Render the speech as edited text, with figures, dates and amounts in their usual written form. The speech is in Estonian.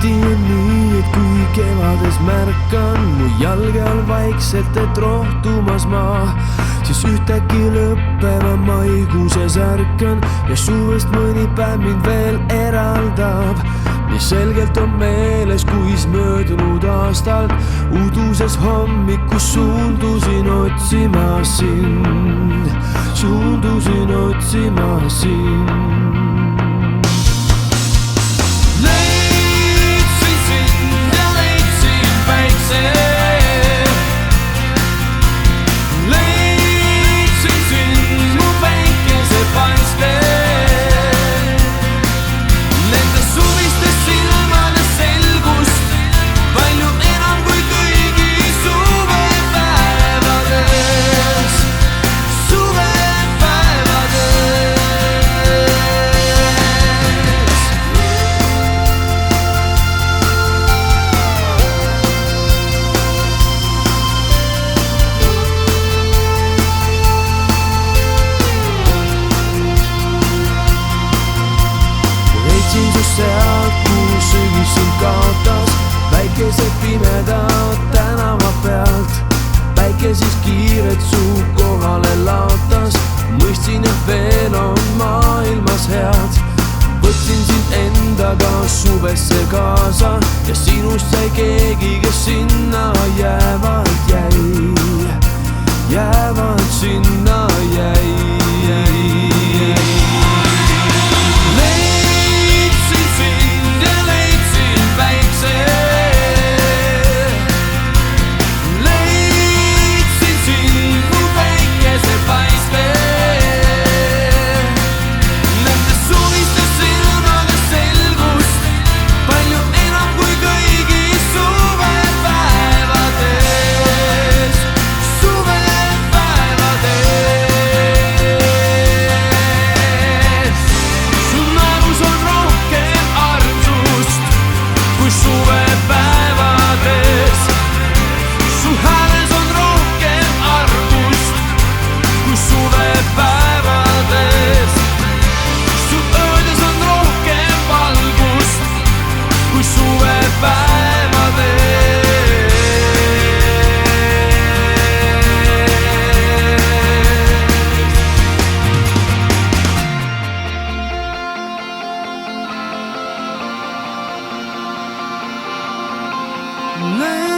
tihti on nii, et kui kevades märkan mu jalge all vaikselt, et rohtumas maa, siis ühtäkki lõppeva maikuuses ärkan ja suvest mõni päev mind veel eraldab. nii selgelt on meeles, kuis möödunud aastal uduses hommikus suundusin otsima sind, suundusin otsima sind. Sealt, kuhu sügis sind kaotas, väikesed pimedad tänava pealt. Päike siis kiiret su kohale laotas, mõistsin, et veel on maailmas head. Võtsin sind endaga suvesse kaasa ja sinust sai keegi, kes sinna jäävalt jäi, jäävalt sinna jäi. Leidsin